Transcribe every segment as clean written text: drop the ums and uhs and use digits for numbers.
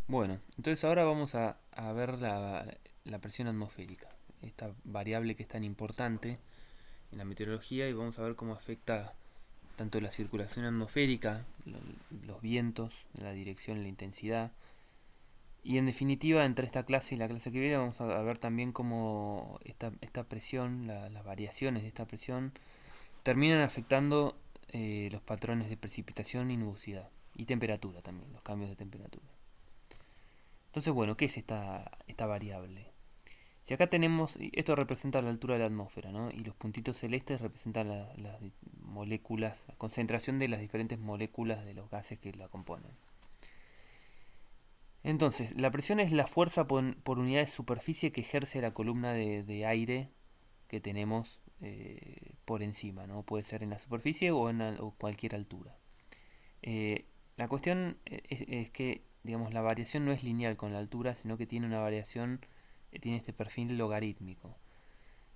Bueno, entonces ahora vamos a ver la presión atmosférica, esta variable que es tan importante en la meteorología, y vamos a ver cómo afecta tanto la circulación atmosférica, los vientos, la dirección, la intensidad. Y en definitiva, entre esta clase y la clase que viene, vamos a ver también cómo esta presión, las variaciones de esta presión, terminan afectando los patrones de precipitación y nubosidad. Y temperatura también, los cambios de temperatura. Entonces, bueno, ¿qué es esta variable? Si acá tenemos, esto representa la altura de la atmósfera, ¿no? Y los puntitos celestes representan las moléculas, la concentración de las diferentes moléculas de los gases que la componen. Entonces, la presión es la fuerza por unidad de superficie que ejerce la columna de aire que tenemos por encima, ¿no? Puede ser en la superficie o cualquier altura. La cuestión es que, digamos, la variación no es lineal con la altura, sino que tiene una variación, tiene este perfil logarítmico.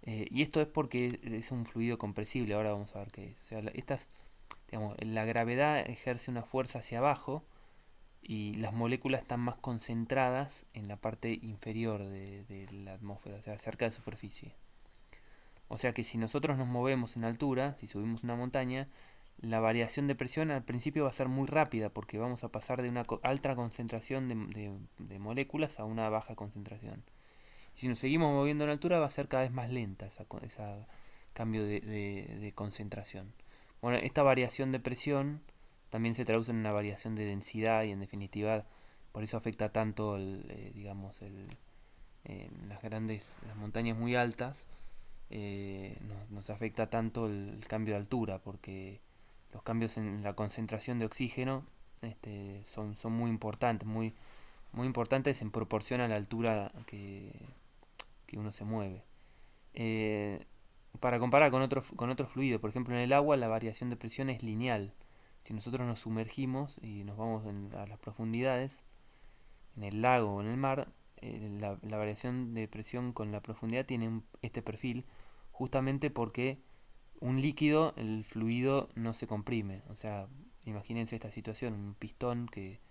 Y esto es porque es un fluido compresible, ahora vamos a ver qué es. O sea, digamos, la gravedad ejerce una fuerza hacia abajo y las moléculas están más concentradas en la parte inferior de la atmósfera, o sea, cerca de superficie. O sea que si nosotros nos movemos en altura, si subimos una montaña, la variación de presión al principio va a ser muy rápida porque vamos a pasar de una alta concentración de moléculas a una baja concentración. Y si nos seguimos moviendo en altura va a ser cada vez más lenta esa cambio de concentración. Bueno, esta variación de presión también se traduce en una variación de densidad y en definitiva por eso afecta tanto digamos las montañas muy altas nos afecta tanto el cambio de altura porque los cambios en la concentración de oxígeno son muy importantes, muy importantes en proporción a la altura que uno se mueve. Eh, para comparar con otro fluido, por ejemplo en el agua la variación de presión es lineal. Si nosotros nos sumergimos y nos vamos a las profundidades, en el lago o en el mar, la variación de presión con la profundidad tiene este perfil justamente porque un líquido, el fluido no se comprime. O sea, imagínense esta situación, un pistón que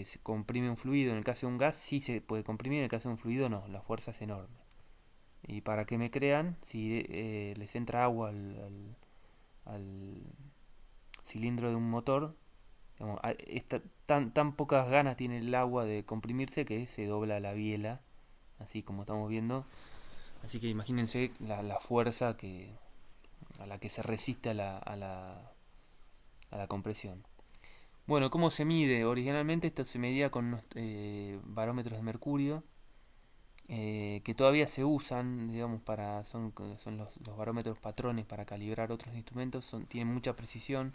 se comprime un fluido, en el caso de un gas sí se puede comprimir, en el caso de un fluido no, la fuerza es enorme. Y para que me crean, si les entra agua al cilindro de un motor, digamos, tan pocas ganas tiene el agua de comprimirse que se dobla la biela, así como estamos viendo. Así que imagínense la fuerza a la que se resiste a la compresión. Bueno, ¿cómo se mide? Originalmente esto se medía con unos barómetros de mercurio, que todavía se usan, digamos, son los barómetros patrones para calibrar otros instrumentos, tienen mucha precisión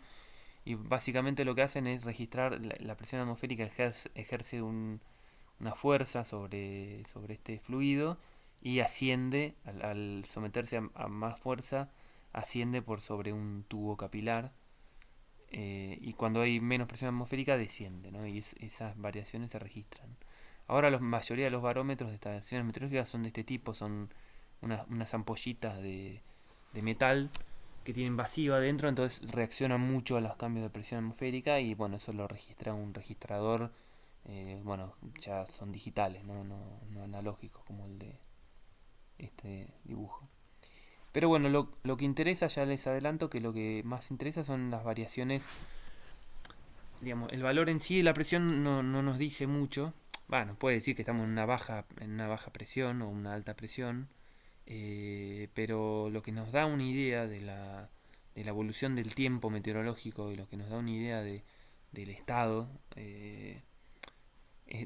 y básicamente lo que hacen es registrar la presión atmosférica ejerce una fuerza sobre este fluido y asciende, al someterse a más fuerza, asciende por sobre un tubo capilar y cuando hay menos presión atmosférica desciende, ¿no? Y esas variaciones se registran. Ahora la mayoría de los barómetros de estaciones meteorológicas son de este tipo, son unas ampollitas de metal que tienen vacío adentro, entonces reaccionan mucho a los cambios de presión atmosférica y bueno, eso lo registra un registrador, bueno, ya son digitales, no analógicos como el de este dibujo. Pero bueno, lo que interesa, ya les adelanto que lo que más interesa son las variaciones, digamos, el valor en sí de la presión no nos dice mucho. Bueno, puede decir que estamos en una baja presión o una alta presión, pero lo que nos da una idea de la evolución del tiempo meteorológico y lo que nos da una idea del estado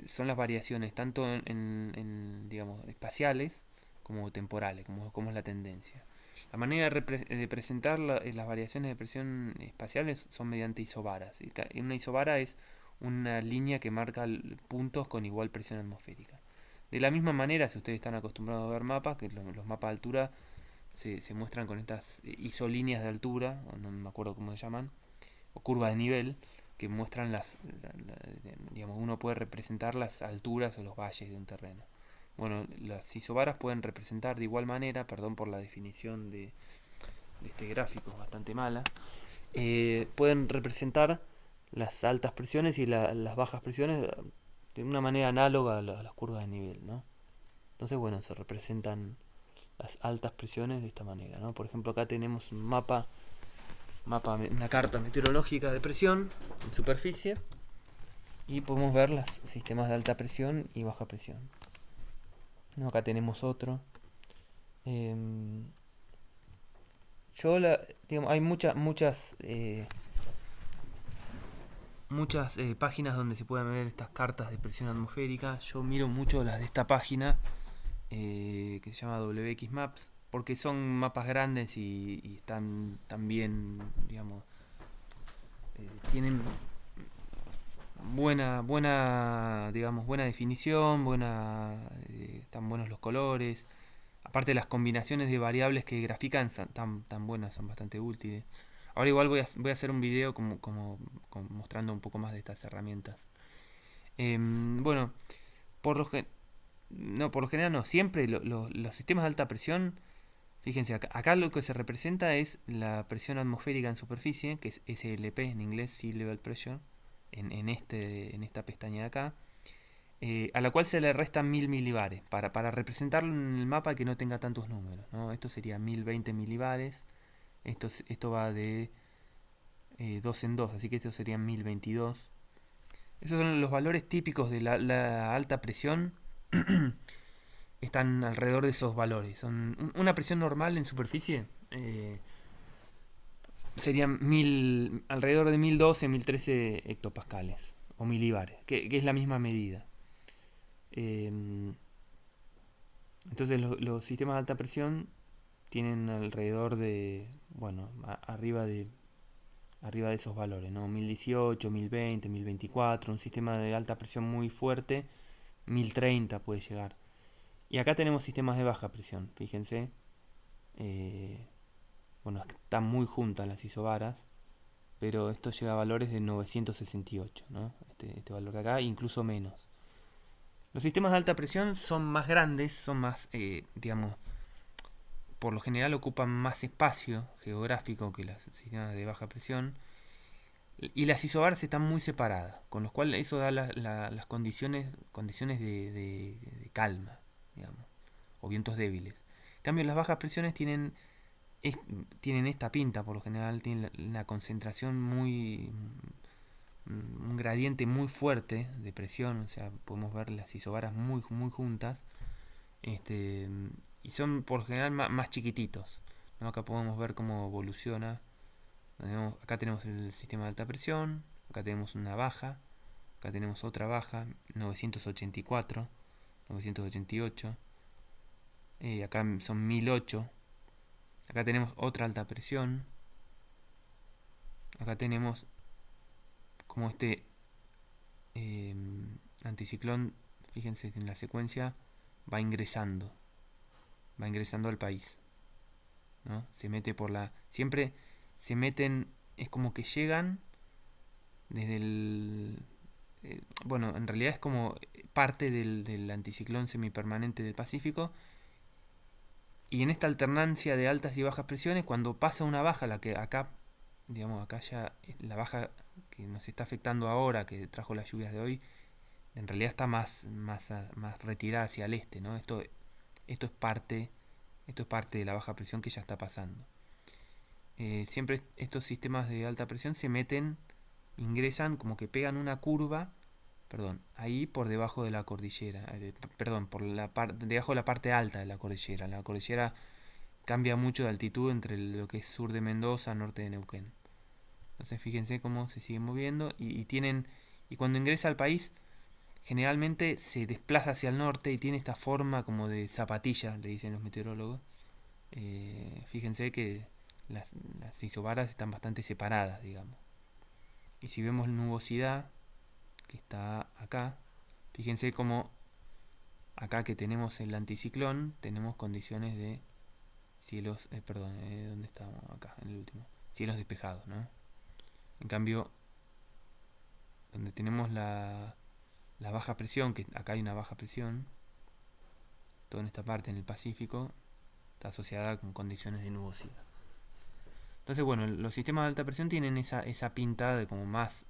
son las variaciones tanto digamos, espaciales como temporales, como es la tendencia. La manera de presentar las variaciones de presión espaciales son mediante isobaras. Una isobara es una línea que marca puntos con igual presión atmosférica. De la misma manera, si ustedes están acostumbrados a ver mapas, que los mapas de altura se muestran con estas isolíneas de altura, o no me acuerdo cómo se llaman, o curvas de nivel, que muestran digamos, uno puede representar las alturas o los valles de un terreno. Bueno, las isobaras pueden representar de igual manera, perdón por la definición de este gráfico, es bastante mala, pueden representar las altas presiones y las bajas presiones de una manera análoga a las curvas de nivel, ¿no? Entonces, bueno, se representan las altas presiones de esta manera, ¿no? Por ejemplo, acá tenemos un una carta meteorológica de presión en superficie y podemos ver los sistemas de alta presión y baja presión. ¿No? Acá tenemos otro. Em, digamos, hay muchas páginas donde se pueden ver estas cartas de presión atmosférica. Yo miro mucho las de esta página que se llama WX Maps, porque son mapas grandes y están también, digamos, tienen digamos, buena definición, están buenos los colores. Aparte las combinaciones de variables que grafican tan buenas, son bastante útiles. Ahora igual voy a hacer un video como mostrando un poco más de estas herramientas. Bueno, por lo, no, por lo general no, siempre los sistemas de alta presión, fíjense, acá lo que se representa es la presión atmosférica en superficie, que es SLP en inglés, Sea Level Pressure, en esta pestaña de acá, a la cual se le restan 1000 milibares, para representarlo en el mapa que no tenga tantos números, ¿no? Esto sería 1020 milibares, esto va de 2 en 2, así que esto serían 1022. Esos son los valores típicos de la alta presión. Están alrededor de esos valores. Una presión normal en superficie serían alrededor de 1012, 1013 hectopascales o milibares, que es la misma medida. Eh, entonces los sistemas de alta presión tienen alrededor de, bueno, arriba de esos valores, ¿no? 1018, 1020, 1024, un sistema de alta presión muy fuerte, 1030 puede llegar. Y acá tenemos sistemas de baja presión, fíjense. Eh, bueno, están muy juntas las isobaras, pero esto llega a valores de 968, ¿no? Este valor de acá, incluso menos. Los sistemas de alta presión son más grandes, son más, digamos, por lo general ocupan más espacio geográfico que los sistemas de baja presión. Y las isobaras están muy separadas, con lo cual eso da las condiciones de calma, digamos, o vientos débiles. En cambio, las bajas presiones tienen esta pinta, por lo general tienen una concentración un gradiente muy fuerte de presión, o sea, podemos ver las isobaras muy juntas, este, y son por lo general más chiquititos, ¿no? Acá podemos ver cómo evoluciona. Acá tenemos el sistema de alta presión, acá tenemos una baja, acá tenemos otra baja, 984, 988, acá son 1008, acá tenemos otra alta presión, acá tenemos como eh, anticiclón, fíjense en la secuencia, va ingresando, va ingresando al país, ¿no? Se mete siempre se meten, es como que llegan desde bueno, en realidad es como parte del anticiclón semipermanente del Pacífico, y en esta alternancia de altas y bajas presiones, cuando pasa una baja, la que acá, digamos, acá ya la baja que nos está afectando ahora, que trajo las lluvias de hoy, en realidad está más retirada hacia el este, ¿no? Esto es parte, esto es parte de la baja presión que ya está pasando. Siempre estos sistemas de alta presión ingresan como que pegan una curva, perdón, ahí por debajo de la cordillera, perdón, debajo de la parte alta de la cordillera. La cordillera cambia mucho de altitud entre lo que es sur de Mendoza, norte de Neuquén. Entonces fíjense cómo se siguen moviendo y cuando ingresa al país generalmente se desplaza hacia el norte y tiene esta forma como de zapatilla, le dicen los meteorólogos. Fíjense que las isobaras están bastante separadas, digamos. Y si vemos nubosidad, que está acá, fíjense como acá que tenemos el anticiclón, tenemos condiciones de cielos, perdón, ¿dónde estamos? Acá, en el último. Cielos despejados, ¿no? En cambio, donde tenemos la baja presión, que acá hay una baja presión, toda en esta parte, en el Pacífico, está asociada con condiciones de nubosidad. Entonces, bueno, los sistemas de alta presión tienen esa pinta de como más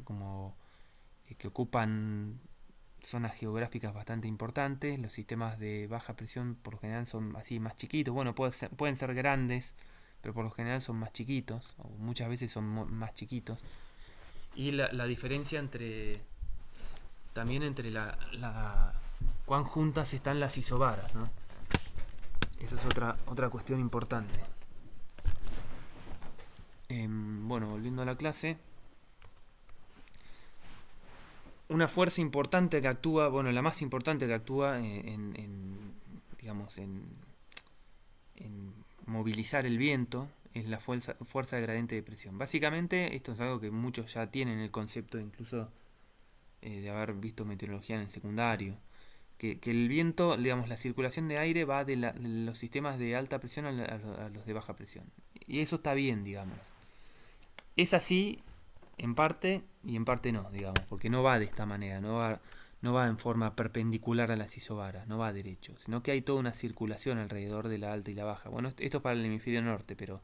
como que ocupan zonas geográficas bastante importantes. Los sistemas de baja presión por lo general son así más chiquitos. Bueno, pueden ser grandes, pero por lo general son más chiquitos, o muchas veces son más chiquitos. Y la diferencia también entre cuán juntas están las isobaras, ¿no? Esa es otra cuestión importante. Bueno, volviendo a la clase, una fuerza importante que actúa, bueno, la más importante que actúa digamos, en movilizar el viento es la fuerza de gradiente de presión. Básicamente, esto es algo que muchos ya tienen el concepto, incluso de haber visto meteorología en el secundario, que el viento, digamos, la circulación de aire va de los sistemas de alta presión a los de baja presión. Y eso está bien, digamos. Es así en parte y en parte no, digamos, porque no va de esta manera, no va en forma perpendicular a las isobaras, no va derecho, sino que hay toda una circulación alrededor de la alta y la baja. Bueno, esto es para el hemisferio norte, pero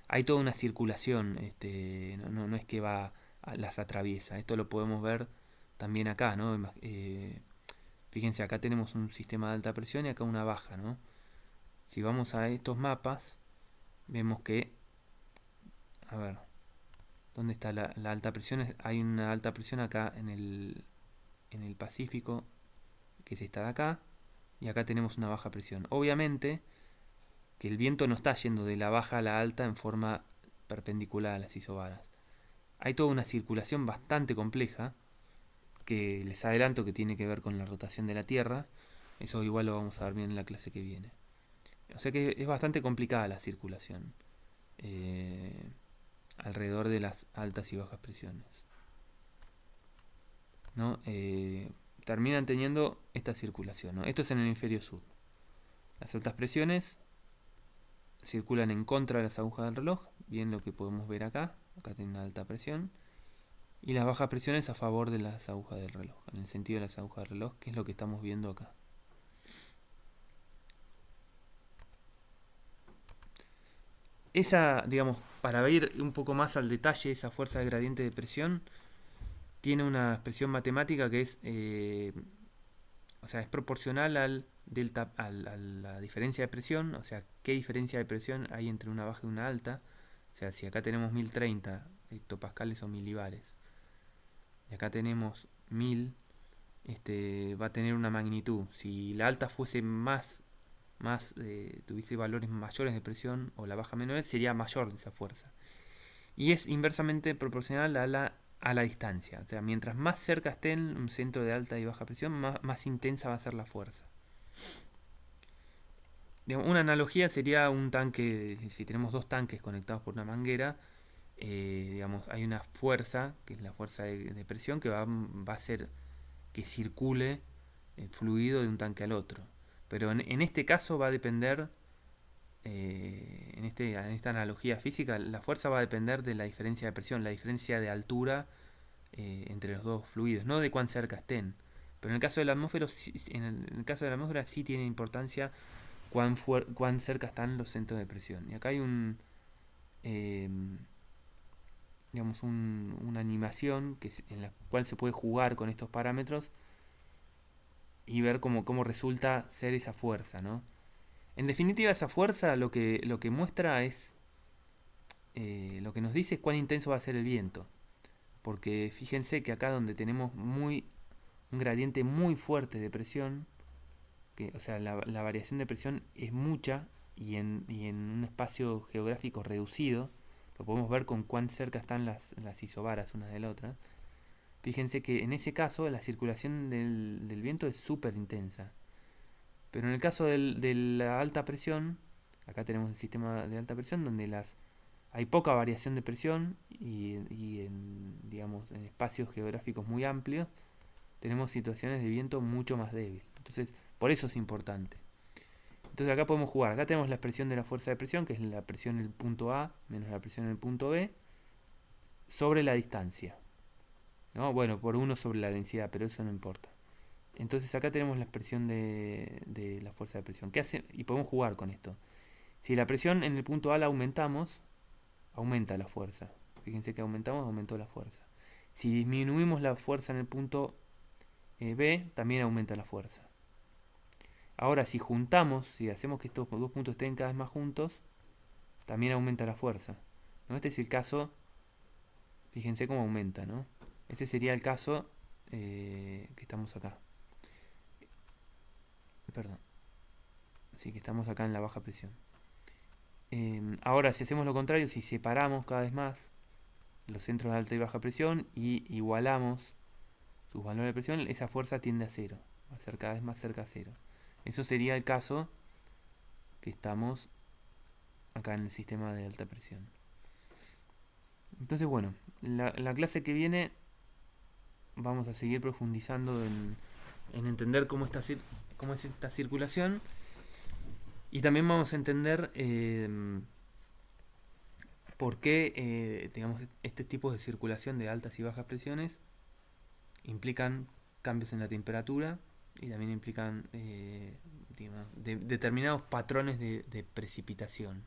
hay toda una circulación, no es que las atraviesa. Esto lo podemos ver también acá, ¿no? Fíjense, acá tenemos un sistema de alta presión y acá una baja, ¿no? Si vamos a estos mapas, vemos que, a ver, ¿dónde está la alta presión? Hay una alta presión acá en el Pacífico, que es esta de acá, y acá tenemos una baja presión. Obviamente que el viento no está yendo de la baja a la alta en forma perpendicular a las isobaras. Hay toda una circulación bastante compleja, que les adelanto que tiene que ver con la rotación de la Tierra. Eso igual lo vamos a ver bien en la clase que viene. O sea que es bastante complicada la circulación alrededor de las altas y bajas presiones, ¿no? Terminan teniendo esta circulación, ¿no? Esto es en el hemisferio sur. Las altas presiones circulan en contra de las agujas del reloj, bien lo que podemos ver acá. Acá tiene una alta presión. Y las bajas presiones a favor de las agujas del reloj, en el sentido de las agujas del reloj, que es lo que estamos viendo acá. Esa, digamos, para ir un poco más al detalle, esa fuerza de gradiente de presión tiene una expresión matemática que es, o sea, es proporcional al delta, a la diferencia de presión, o sea, qué diferencia de presión hay entre una baja y una alta. O sea, si acá tenemos 1030 hectopascales o milibares, y acá tenemos 1000, va a tener una magnitud. Si la alta fuese tuviese valores mayores de presión, o la baja menores, sería mayor esa fuerza. Y es inversamente proporcional a la distancia. O sea, mientras más cerca estén un centro de alta y baja presión, más intensa va a ser la fuerza. Una analogía sería un tanque. Si tenemos dos tanques conectados por una manguera, digamos, hay una fuerza, que es la fuerza de presión, que va a hacer que circule el fluido de un tanque al otro. Pero en este caso va a depender, en esta analogía física, la fuerza va a depender de la diferencia de presión, la diferencia de altura entre los dos fluidos, no de cuán cerca estén. Pero en el caso de la atmósfera, sí tiene importancia cuán cerca están los centros de presión. Y acá hay eh, digamos una animación en la cual se puede jugar con estos parámetros y ver cómo resulta ser esa fuerza, ¿no? En definitiva, esa fuerza lo que muestra es, lo que nos dice es cuán intenso va a ser el viento. Porque fíjense que acá donde tenemos un gradiente muy fuerte de presión, o sea, la variación de presión es mucha y en un espacio geográfico reducido, lo podemos ver con cuán cerca están las isobaras unas de la otra. Fíjense que en ese caso la circulación del viento es súper intensa. Pero en el caso de la alta presión, acá tenemos el sistema de alta presión donde hay poca variación de presión y digamos, en espacios geográficos muy amplios tenemos situaciones de viento mucho más débil. Entonces, por eso es importante. Entonces acá podemos jugar. Acá tenemos la expresión de la fuerza de presión, que es la presión en el punto A menos la presión en el punto B, sobre la distancia, ¿no? Bueno, por 1 sobre la densidad, pero eso no importa. Entonces acá tenemos la expresión de la fuerza de presión. ¿Qué hace? Y podemos jugar con esto. Si la presión en el punto A la aumentamos, aumenta la fuerza. Fíjense que aumentó la fuerza. Si disminuimos la fuerza en el punto B, también aumenta la fuerza. Ahora, si juntamos, si hacemos que estos dos puntos estén cada vez más juntos, también aumenta la fuerza, ¿no? Este es el caso, fíjense cómo aumenta, ¿no? Este sería el caso que estamos acá. Perdón, sí, que estamos acá en la baja presión. Ahora, si hacemos lo contrario, si separamos cada vez más los centros de alta y baja presión y igualamos sus valores de presión, esa fuerza tiende a cero, va a ser cada vez más cerca a cero. Eso sería el caso que estamos acá en el sistema de alta presión. Entonces, bueno, la clase que viene vamos a seguir profundizando en entender cómo es esta circulación, y también vamos a entender por qué digamos, este tipo de circulación de altas y bajas presiones implican cambios en la temperatura y también implican digamos, determinados patrones de precipitación.